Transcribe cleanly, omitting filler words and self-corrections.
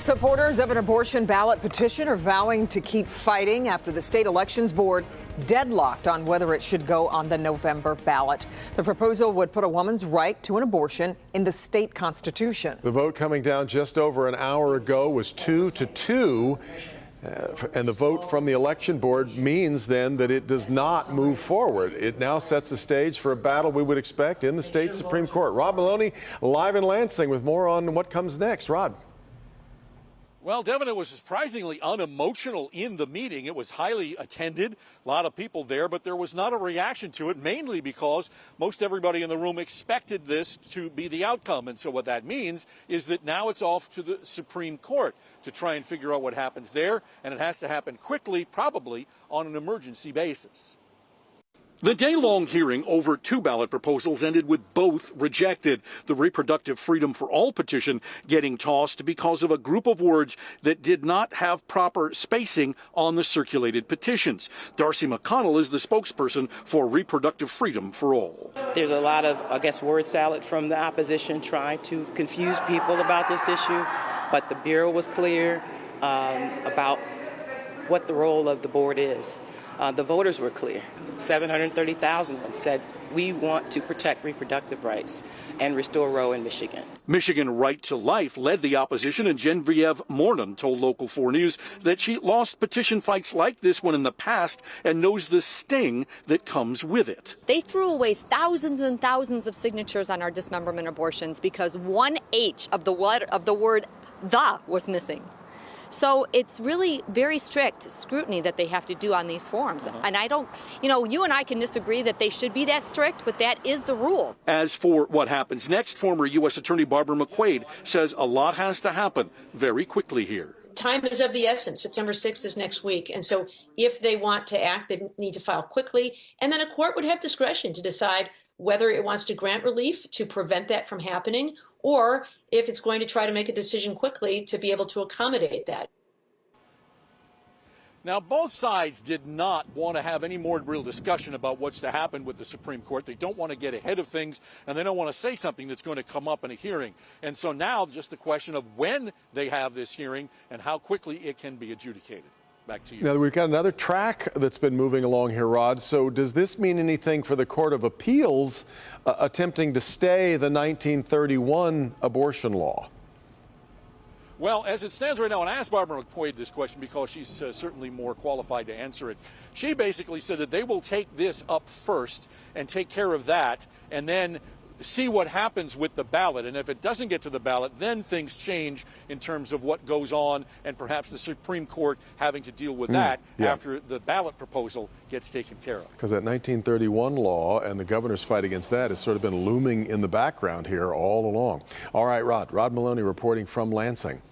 Supporters of an abortion ballot petition are vowing to keep fighting after the state elections board deadlocked on whether it should go on the November ballot. The proposal would put a woman's right to an abortion in the state constitution. The vote coming down just over an hour ago was 2-2. And the vote from the election board means then that it does not move forward. It now sets the stage for a battle we would expect in the state Supreme Court. Rod Maloney live in Lansing with more on what comes next. Rod. Well, Devin, it was surprisingly unemotional in the meeting. It was highly attended, a lot of people there, but there was not a reaction to it, mainly because most everybody in the room expected this to be the outcome. And so what that means is that now it's off to the Supreme Court to try and figure out what happens there, and it has to happen quickly, probably on an emergency basis. The day-long hearing over two ballot proposals ended with both rejected. The Reproductive Freedom for All petition getting tossed because of a group of words that did not have proper spacing on the circulated petitions. Darcy McConnell is the spokesperson for Reproductive Freedom for All. There's a lot of, word salad from the opposition trying to confuse people about this issue, but the Bureau was clear about what the role of the board is. The voters were clear. 730,000 of them said, we want to protect reproductive rights and restore Roe in Michigan. Michigan Right to Life led the opposition, and Genevieve Mornon told Local 4 News that she lost petition fights like this one in the past and knows the sting that comes with it. They threw away thousands and thousands of signatures on our dismemberment abortions because one H of the word "the" was missing. So it's really very strict scrutiny that they have to do on these forms. And I don't, you and I can disagree that they should be that strict, but that is the rule. As for what happens next, former U.S. Attorney Barbara McQuaid says a lot has to happen very quickly here. Time is of the essence. September 6th is next week. And so if they want to act, they need to file quickly. And then a court would have discretion to decide whether it wants to grant relief to prevent that from happening, or if it's going to try to make a decision quickly to be able to accommodate that. Now, both sides did not want to have any more real discussion about what's to happen with the Supreme Court. They don't want to get ahead of things, and they don't want to say something that's going to come up in a hearing. And so now just the question of when they have this hearing and how quickly it can be adjudicated. Back to you. Now, we've got another track that's been moving along here, Rod. So does this mean anything for the Court of Appeals attempting to stay the 1931 abortion law? Well, as it stands right now, and I asked Barbara McQuaid this question because she's certainly more qualified to answer it. She basically said that they will take this up first and take care of that, and then see what happens with the ballot. And if it doesn't get to the ballot, then things change in terms of what goes on, and perhaps the Supreme Court having to deal with that after the ballot proposal gets taken care of. Because that 1931 law and the governor's fight against that has sort of been looming in the background here all along. All right, Rod Maloney reporting from Lansing.